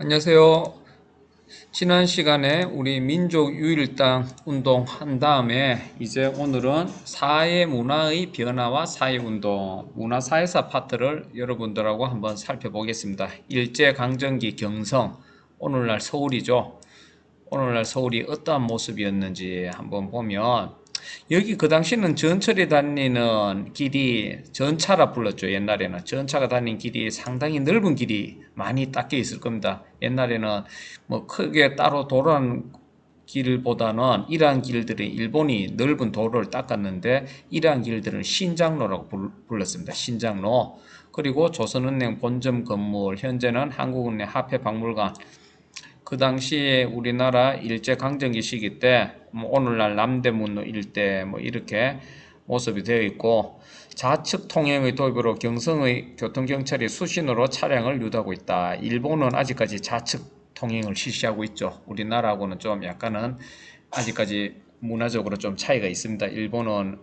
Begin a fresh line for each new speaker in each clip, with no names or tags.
안녕하세요. 지난 시간에 우리 민족 유일당 운동 한 다음에 이제 오늘은 사회 문화의 변화와 사회운동, 문화사회사 파트를 여러분들하고 한번 살펴보겠습니다. 일제강점기 경성, 오늘날 서울이죠. 오늘날 서울이 어떠한 모습이었는지 한번 보면 여기 그 당시는 전철이 다니는 길이 전차라 불렀죠. 옛날에는 전차가 다니는 길이 상당히 넓은 길이 많이 닦여 있을 겁니다. 옛날에는 뭐 크게 따로 도로라는 길보다는 이러한 길들이 일본이 넓은 도로를 닦았는데 이러한 길들은 신장로라고 불렀습니다. 신장로. 그리고 조선은행 본점 건물, 현재는 한국은행 화폐박물관, 그 당시에 우리나라 일제강점기 시기 때 오늘날 남대문로 일대 이렇게 모습이 되어 있고, 좌측 통행의 도입으로 경성의 교통경찰이 수신호로 차량을 유도하고 있다. 일본은 아직까지 좌측 통행을 실시하고 있죠. 우리나라하고는 좀 약간은 아직까지 문화적으로 좀 차이가 있습니다. 일본은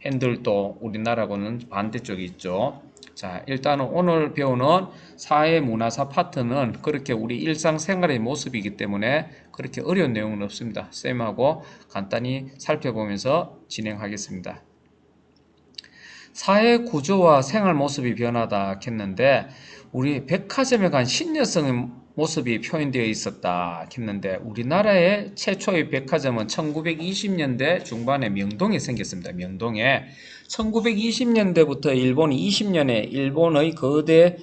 핸들도 우리나라하고는 반대쪽이 있죠. 자, 일단은 오늘 배우는 사회문화사 파트는 그렇게 우리 일상생활의 모습이기 때문에 그렇게 어려운 내용은 없습니다. 쌤하고 간단히 살펴보면서 진행하겠습니다. 사회 구조와 생활 모습이 변하다 했는데, 우리 백화점에 간 신여성의 모습이 표현되어 있었다 했는데, 우리나라의 최초의 백화점은 1920년대 중반에 명동에 생겼습니다. 명동에 1920년대부터 일본이 20년에 일본의 거대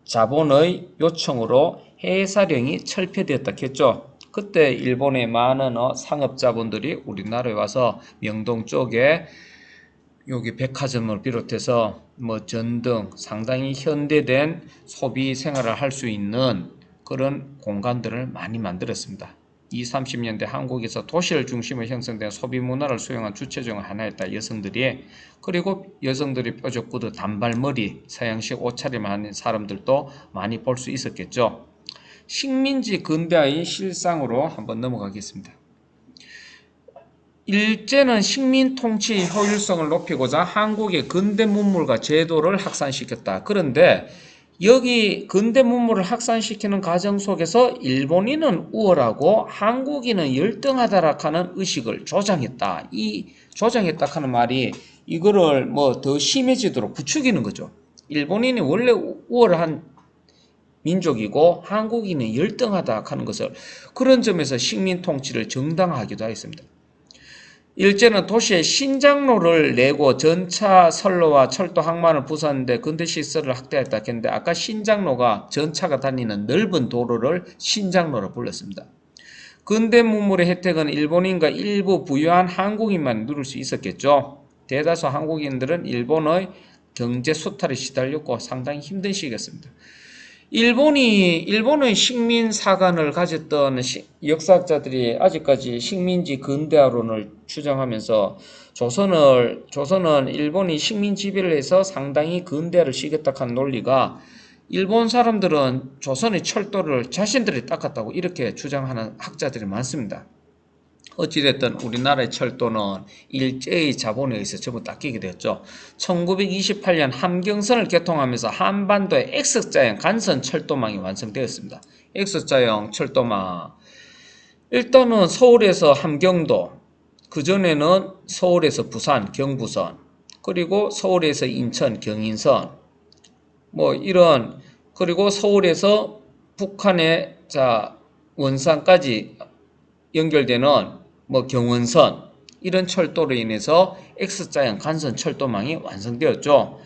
자본의 요청으로 해외 사령이 철폐되었다 했죠. 그때 일본의 많은 상업자본들이 우리나라에 와서 명동 쪽에 여기 백화점을 비롯해서 뭐 전등 상당히 현대된 소비 생활을 할 수 있는 그런 공간들을 많이 만들었습니다. 20, 30년대 한국에서 도시를 중심으로 형성된 소비 문화를 수용한 주체 중 하나였다. 여성들이. 그리고 여성들이 뾰족 구두, 단발머리, 서양식 옷차림을 하는 사람들도 많이 볼 수 있었겠죠. 식민지 근대화의 실상으로 한번 넘어가겠습니다. 일제는 식민 통치 효율성을 높이고자 한국의 근대 문물과 제도를 확산시켰다. 그런데 여기 근대 문물을 확산시키는 과정 속에서 일본인은 우월하고 한국인은 열등하다라 하는 의식을 조장했다. 이 조장했다 하는 말이 이거를 뭐 더 심해지도록 부추기는 거죠. 일본인이 원래 우월한 민족이고 한국인은 열등하다 하는 것을, 그런 점에서 식민 통치를 정당화하기도 하였습니다. 일제는 도시에 신장로를 내고 전차 선로와 철도 항만을 부수는데 근대 시설을 확대했다 했는데, 아까 신장로가 전차가 다니는 넓은 도로를 신장로로 불렀습니다. 근대 문물의 혜택은 일본인과 일부 부유한 한국인만 누릴 수 있었겠죠. 대다수 한국인들은 일본의 경제 수탈에 시달렸고 상당히 힘든 시기였습니다. 일본의 식민 사관을 가졌던 역사학자들이 아직까지 식민지 근대화론을 주장하면서 조선은 일본이 식민 지배를 해서 상당히 근대화를 시켰다 한 논리가, 일본 사람들은 조선의 철도를 자신들이 닦았다고 이렇게 주장하는 학자들이 많습니다. 어찌됐든 우리나라의 철도는 일제의 자본에 의해서 전부 닦이게 되었죠. 1928년 함경선을 개통하면서 한반도의 X자형 간선 철도망이 완성되었습니다. X자형 철도망, 일단은 서울에서 함경도, 그전에는 서울에서 부산 경부선, 그리고 서울에서 인천 경인선, 이런, 그리고 서울에서 북한의 원산까지 연결되는 경원선, 이런 철도로 인해서 X자형 간선 철도망이 완성되었죠.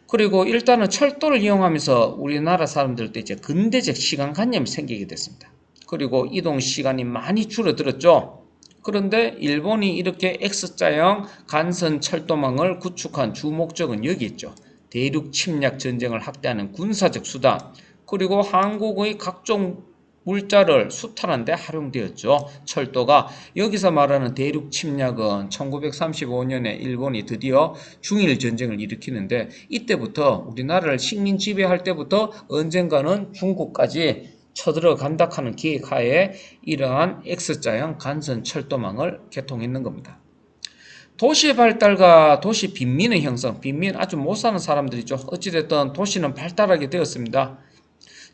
그리고 일단은 철도를 이용하면서 우리나라 사람들도 이제 근대적 시간관념이 생기게 됐습니다. 그리고 이동 시간이 많이 줄어들었죠. 그런데 일본이 이렇게 X자형 간선 철도망을 구축한 주 목적은 여기 있죠. 대륙 침략 전쟁을 확대하는 군사적 수단, 그리고 한국의 각종 물자를 수탈하는 데 활용되었죠. 철도가. 여기서 말하는 대륙 침략은 1935년에 일본이 드디어 중일 전쟁을 일으키는데, 이때부터 우리나라를 식민 지배할 때부터 언젠가는 중국까지 쳐들어간다 하는 계획하에 이러한 X자형 간선 철도망을 개통했는 겁니다. 도시 발달과 도시 빈민의 형성, 빈민 아주 못 사는 사람들이죠. 어찌됐든 도시는 발달하게 되었습니다.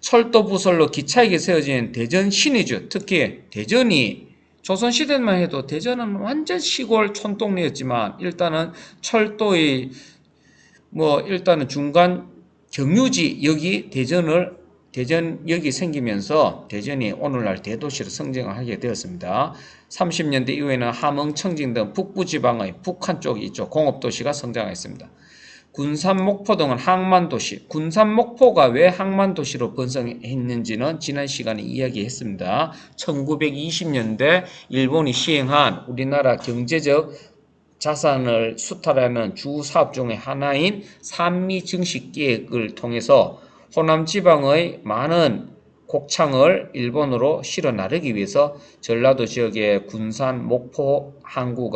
철도 부설로 기차역이 세워진 대전 신의주, 특히 대전이 조선시대만 해도 대전은 완전 시골 촌동네였지만 일단은 철도의 일단은 중간 경유지역이 대전역이 생기면서 대전이 오늘날 대도시로 성장을 하게 되었습니다. 30년대 이후에는 함흥, 청진 등 북부지방의 북한 쪽이 있죠. 공업도시가 성장했습니다. 군산, 목포 등은 항만도시. 군산, 목포가 왜 항만도시로 번성했는지는 지난 시간에 이야기했습니다. 1920년대 일본이 시행한 우리나라 경제적 자산을 수탈하는 주 사업 중의 하나인 산미 증식 계획을 통해서 호남 지방의 많은 곡창을 일본으로 실어 나르기 위해서 전라도 지역의 군산, 목포, 항구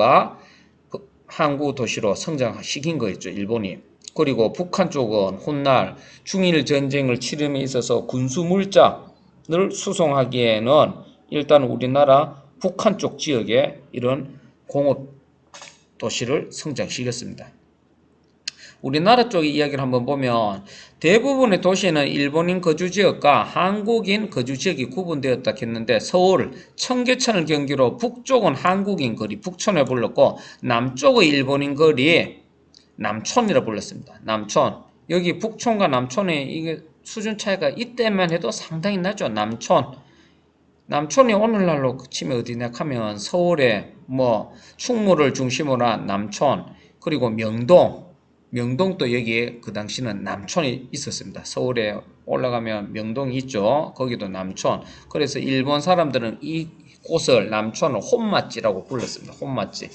도시로 성장시킨 거였죠, 일본이. 그리고 북한 쪽은 훗날 중일 전쟁을 치름에 있어서 군수 물자를 수송하기에는 일단 우리나라 북한 쪽 지역에 이런 공업 도시를 성장시켰습니다. 우리나라 쪽의 이야기를 한번 보면 대부분의 도시는 일본인 거주지역과 한국인 거주지역이 구분되었다 했는데 서울, 청계천을 경계로 북쪽은 한국인 거리, 북촌에 불렀고 남쪽의 일본인 거리, 남촌이라 불렀습니다. 남촌. 여기 북촌과 남촌의 이게 수준 차이가 이때만 해도 상당히 나죠. 남촌이 오늘날로 치면 어디냐 하면 서울에 충무를 중심으로 한 남촌, 그리고 명동도 여기에 그 당시는 남촌이 있었습니다. 서울에 올라가면 명동이 있죠. 거기도 남촌. 그래서 일본 사람들은 이 곳을 남촌을 혼맛지라고 불렀습니다. 혼맛지.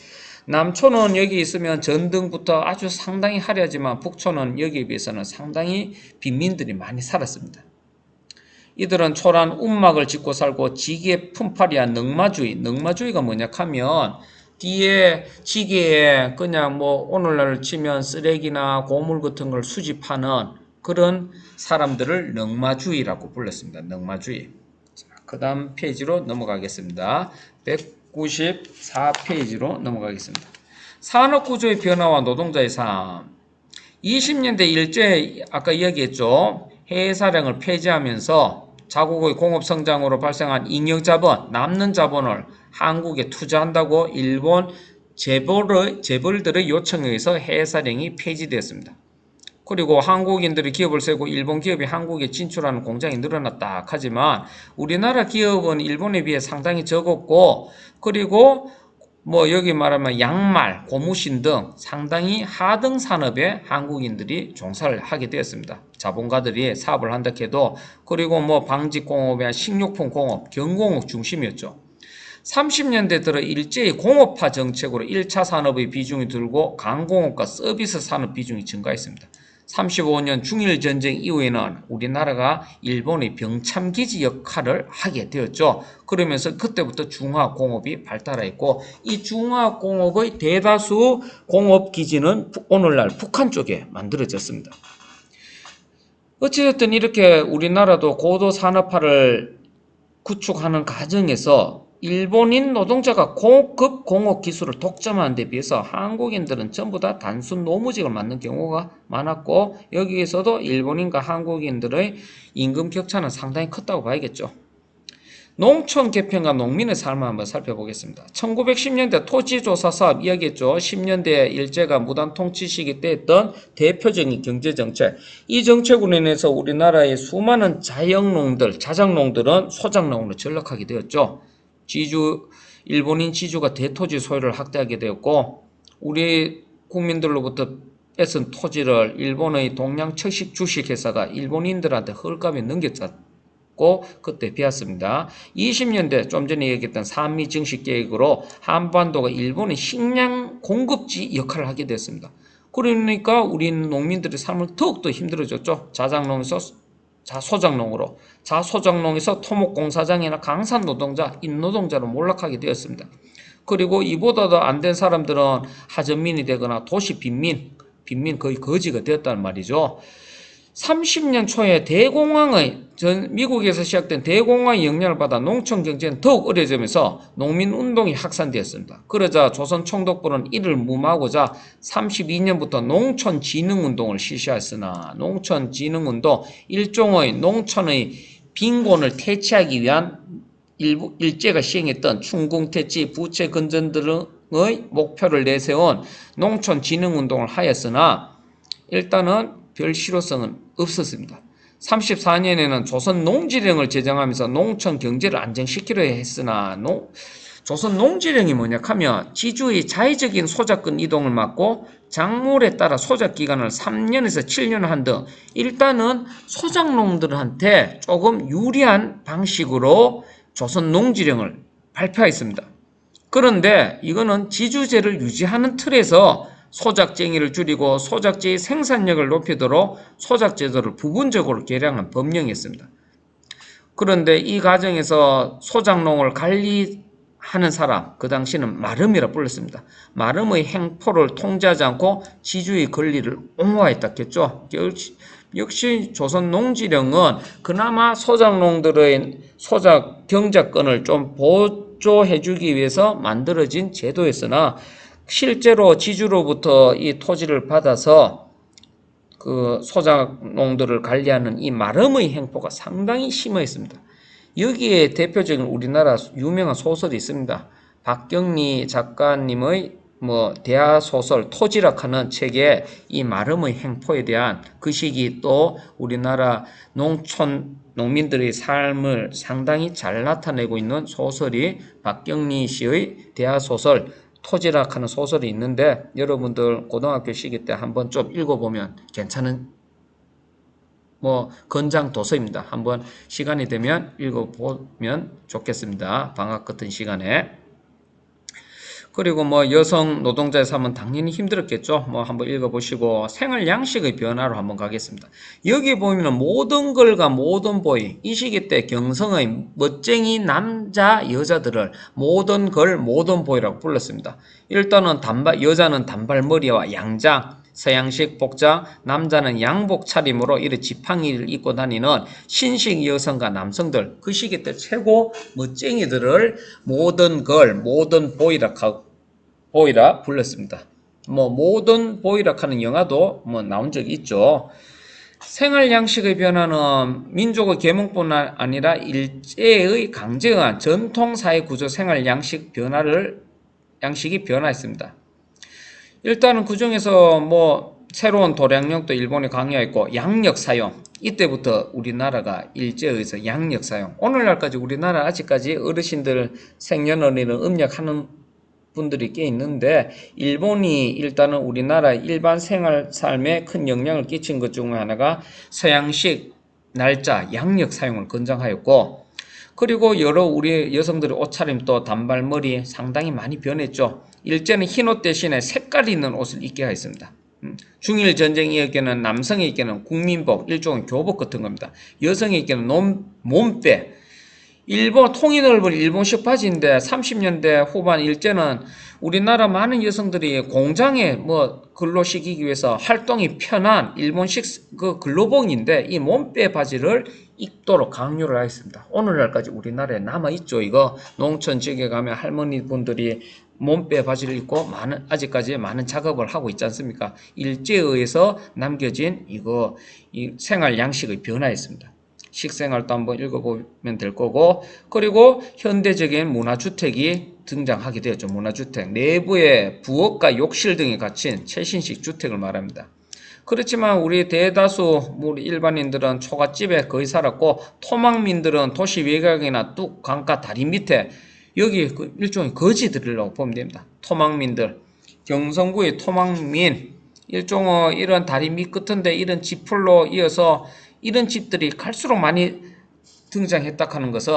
남촌은 여기 있으면 전등부터 아주 상당히 화려하지만 북촌은 여기에 비해서는 상당히 빈민들이 많이 살았습니다. 이들은 초란 움막을 짓고 살고 지게 품팔이한 능마주의가 뭐냐 하면 뒤에 지게에 그냥 오늘날 치면 쓰레기나 고물 같은 걸 수집하는 그런 사람들을 능마주의라고 불렀습니다. 능마주의. 그 다음 페이지로 넘어가겠습니다. 194페이지로 넘어가겠습니다. 산업구조의 변화와 노동자의 삶. 20년대 일제 아까 이야기했죠. 해외사령을 폐지하면서 자국의 공업성장으로 발생한 잉여자본, 남는 자본을 한국에 투자한다고 일본 재벌들의 요청에 의해서 해외사령이 폐지되었습니다. 그리고 한국인들이 기업을 세우고 일본 기업이 한국에 진출하는 공장이 늘어났다 하지만 우리나라 기업은 일본에 비해 상당히 적었고 그리고 여기 말하면 양말, 고무신 등 상당히 하등 산업에 한국인들이 종사를 하게 되었습니다. 자본가들이 사업을 한다 해도 그리고 방직공업이나 식료품 공업, 경공업 중심이었죠. 30년대 들어 일제히 공업화 정책으로 1차 산업의 비중이 들고 강공업과 서비스 산업 비중이 증가했습니다. 35년 중일전쟁 이후에는 우리나라가 일본의 병참기지 역할을 하게 되었죠. 그러면서 그때부터 중화공업이 발달했고 이 중화공업의 대다수 공업기지는 오늘날 북한 쪽에 만들어졌습니다. 어찌됐든 이렇게 우리나라도 고도 산업화를 구축하는 과정에서 일본인 노동자가 고급 공업 기술을 독점하는 데 비해서 한국인들은 전부 다 단순 노무직을 맡는 경우가 많았고 여기에서도 일본인과 한국인들의 임금 격차는 상당히 컸다고 봐야겠죠. 농촌 개편과 농민의 삶을 한번 살펴보겠습니다. 1910년대 토지조사 사업 이야기했죠. 10년대 일제가 무단 통치 시기 때 했던 대표적인 경제정책. 이 정책으로 인해서 우리나라의 수많은 자작농들은 소작농으로 전락하게 되었죠. 일본인 지주가 대토지 소유를 확대하게 되었고 우리 국민들로부터 뺏은 토지를 일본의 동양철식 주식회사가 일본인들한테 헐값에 넘겼고 그때 비었습니다. 20년대 좀 전에 얘기했던 산미 증식 계획으로 한반도가 일본의 식량 공급지 역할을 하게 됐습니다. 그러니까 우리 농민들의 삶을 더욱더 힘들어졌죠. 자소작농에서 토목공사장이나 강산노동자, 인노동자로 몰락하게 되었습니다. 그리고 이보다도 안 된 사람들은 하전민이 되거나 도시 빈민 거의 거지가 되었단 말이죠. 30년 초에 대공황의 미국에서 시작된 대공황의 영향을 받아 농촌 경제는 더욱 어려워지면서 농민운동이 확산되었습니다. 그러자 조선총독부는 이를 무마하고자 32년부터 농촌진흥운동을 실시했으나 농촌진흥운동 일종의 농촌의 빈곤을 퇴치하기 위한 일제가 시행했던 춘궁퇴치, 부채건전 등의 목표를 내세운 농촌진흥운동을 하였으나 일단은 별 실효성은 없었습니다. 34년에는 조선농지령을 제정하면서 농촌 경제를 안정시키려 했으나 조선농지령이 뭐냐 하면 지주의 자의적인 소작권 이동을 막고 작물에 따라 소작기간을 3년에서 7년 한 등 일단은 소작농들한테 조금 유리한 방식으로 조선농지령을 발표했습니다. 그런데 이거는 지주제를 유지하는 틀에서 소작쟁이를 줄이고 소작지의 생산력을 높이도록 소작제도를 부분적으로 개량한 법령이었습니다. 그런데 이 과정에서 소작농을 관리하는 사람, 그 당시는 마름이라 불렀습니다. 마름의 행포를 통제하지 않고 지주의 권리를 옹호했다겠죠. 역시 조선농지령은 그나마 소작농들의 소작 경작권을 좀 보조해주기 위해서 만들어진 제도였으나 실제로 지주로부터 이 토지를 받아서 그 소작농들을 관리하는 이 마름의 행포가 상당히 심했습니다. 여기에 대표적인 우리나라 유명한 소설이 있습니다. 박경리 작가님의 대하소설 토지락하는 책에 이 마름의 행포에 대한 그 시기 또 우리나라 농촌 농민들의 삶을 상당히 잘 나타내고 있는 소설이 박경리 씨의 대하소설 토지락하는 소설이 있는데 여러분들 고등학교 시기 때 한번 좀 읽어보면 괜찮은 권장 도서입니다. 한번 시간이 되면 읽어보면 좋겠습니다. 방학 같은 시간에. 그리고 여성 노동자의 삶은 당연히 힘들었겠죠. 한번 읽어보시고 생활 양식의 변화로 한번 가겠습니다. 여기 보면 모든 걸과 모든 보이, 이 시기 때 경성의 멋쟁이 남자 여자들을 모든 걸 모든 보이라고 불렀습니다. 일단은 여자는 단발머리와 양장, 서양식 복장, 남자는 양복 차림으로 이런 지팡이를 입고 다니는 신식 여성과 남성들, 그 시기 때 최고 멋쟁이들을 모든 걸 모든 보이라 불렀습니다. 모던 보이라 하는 영화도 나온 적이 있죠. 생활 양식의 변화는 민족의 계몽뿐 아니라 일제의 강제에 의한 전통 사회 구조 생활 양식이 변화했습니다. 일단은 그 중에서 새로운 도량령도 일본에 강요했고 양력 사용, 이때부터 우리나라가 일제에 의해서 양력 사용, 오늘날까지 우리나라 아직까지 어르신들 생년월일을 음력하는 분들이 꽤 있는데 일본이 일단은 우리나라 일반 생활 삶에 큰 영향을 끼친 것 중 하나가 서양식 날짜 양력 사용을 권장하였고, 그리고 여러 우리 여성들의 옷차림도 단발머리 상당히 많이 변했죠. 일제는 흰옷 대신에 색깔 있는 옷을 입게 하였습니다. 중일 전쟁에게는 남성에게는 국민복, 일종의 교복 같은 겁니다. 여성에게는 몸빼, 일본 통인을 벌인 일본식 바지인데 30년대 후반 일제는 우리나라 많은 여성들이 공장에 근로시키기 위해서 활동이 편한 일본식 그 근로복인데 이 몸빼 바지를 입도록 강요를 하였습니다. 오늘날까지 우리나라에 남아있죠. 이거 농촌 지역에 가면 할머니 분들이 몸빼 바지를 입고 아직까지 많은 작업을 하고 있지 않습니까? 일제에 의해서 남겨진 이 생활 양식의 변화였습니다. 식생활도 한번 읽어보면 될 거고, 그리고 현대적인 문화주택이 등장하게 되었죠. 문화주택. 내부에 부엌과 욕실 등이 갖춘 최신식 주택을 말합니다. 그렇지만 우리 대다수 우리 일반인들은 초가집에 거의 살았고, 토막민들은 도시 외곽이나 뚝 강가 다리 밑에 여기 일종의 거지들이라고 보면 됩니다. 토막민들. 경성구의 토막민, 일종의 이런 다리 밑 끝인데 이런 지풀로 이어서 이런 집들이 갈수록 많이 등장했다 하는 것은,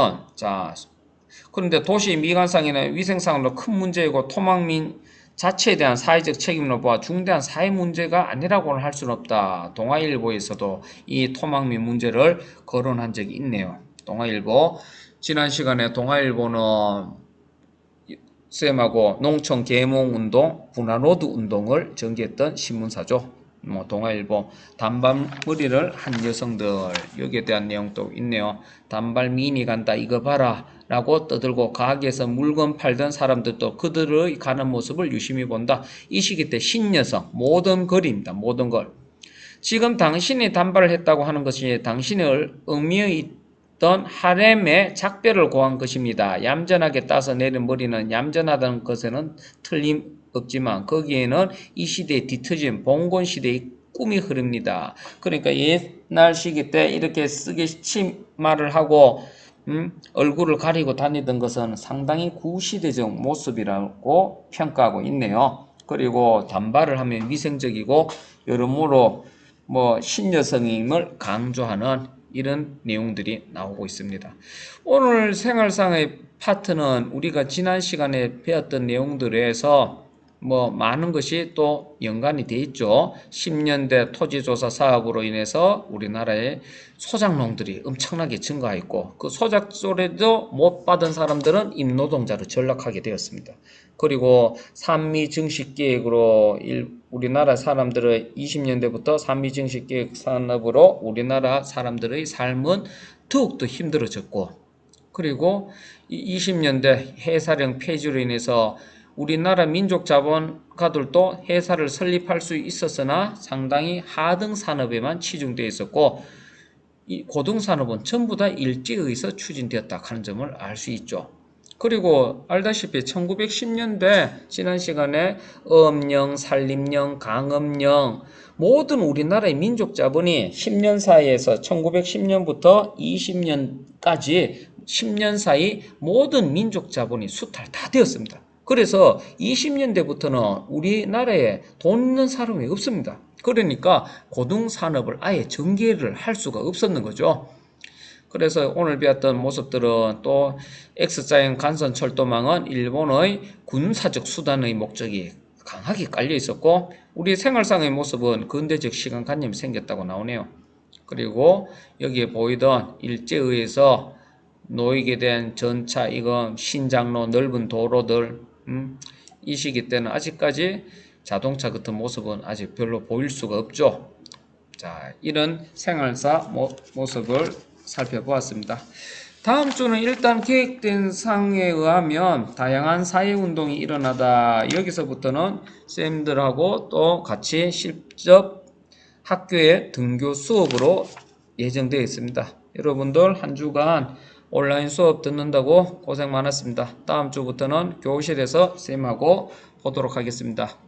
그런데 도시 미관상이나 위생상으로 큰 문제이고 토막민 자체에 대한 사회적 책임으로 보아 중대한 사회 문제가 아니라고는 할 수는 없다. 동아일보에서도 이 토막민 문제를 거론한 적이 있네요. 동아일보. 지난 시간에 동아일보는 쌤하고 농촌 계몽운동, 분화노드 운동을 전개했던 신문사죠. 뭐 동아일보 단발머리를 한 여성들 여기에 대한 내용도 있네요. 단발 미인이 간다 이거 봐라 라고 떠들고 가게에서 물건 팔던 사람들도 그들의 가는 모습을 유심히 본다. 이 시기 때 신여성 모든 글입니다. 모든 글. 지금 당신이 단발을 했다고 하는 것이 당신의 의미에 있던 하렘의 작별을 고한 것입니다. 얌전하게 따서 내린 머리는 얌전하다는 것에는 틀림없지만 거기에는 이 시대의 뒤처진 봉건 시대의 꿈이 흐릅니다. 그러니까 옛날 시기 때 이렇게 쓰기 치마를 하고 얼굴을 가리고 다니던 것은 상당히 구시대적 모습이라고 평가하고 있네요. 그리고 단발을 하면 위생적이고 여러모로 뭐 신여성임을 강조하는 이런 내용들이 나오고 있습니다. 오늘 생활상의 파트는 우리가 지난 시간에 배웠던 내용들에서 뭐 많은 것이 또 연관이 돼 있죠. 10년대 토지조사 사업으로 인해서 우리나라의 소작농들이 엄청나게 증가했고 그 소작소리도 못 받은 사람들은 임노동자로 전락하게 되었습니다. 그리고 산미 증식 계획으로 우리나라 사람들의 20년대부터 산미 증식 계획 산업으로 우리나라 사람들의 삶은 더욱더 힘들어졌고 그리고 20년대 해사령 폐지로 인해서 우리나라 민족 자본가들도 회사를 설립할 수 있었으나 상당히 하등 산업에만 치중되어 있었고 이 고등산업은 전부 다 일제에 의해서 추진되었다 하는 점을 알 수 있죠. 그리고 알다시피 1910년대 지난 시간에 어업령, 산림령, 강업령 모든 우리나라의 민족 자본이 10년 사이에서 1910년부터 20년까지 10년 사이 모든 민족 자본이 수탈 다 되었습니다. 그래서 20년대부터는 우리나라에 돈 있는 사람이 없습니다. 그러니까 고등산업을 아예 전개를 할 수가 없었는 거죠. 그래서 오늘 배웠던 모습들은 또 X자형 간선 철도망은 일본의 군사적 수단의 목적이 강하게 깔려 있었고 우리 생활상의 모습은 근대적 시간관념이 생겼다고 나오네요. 그리고 여기에 보이던 일제에 의해서 놓이게 된 전차, 이거 신장로, 넓은 도로들 이 시기 때는 아직까지 자동차 같은 모습은 아직 별로 보일 수가 없죠. 자, 이런 생활사 모습을 살펴보았습니다. 다음 주는 일단 계획된 상에 의하면 다양한 사회운동이 일어나다 여기서부터는 쌤들하고 또 같이 실적 학교의 등교 수업으로 예정되어 있습니다. 여러분들 한 주간 온라인 수업 듣는다고 고생 많았습니다. 다음 주부터는 교실에서 쌤하고 보도록 하겠습니다.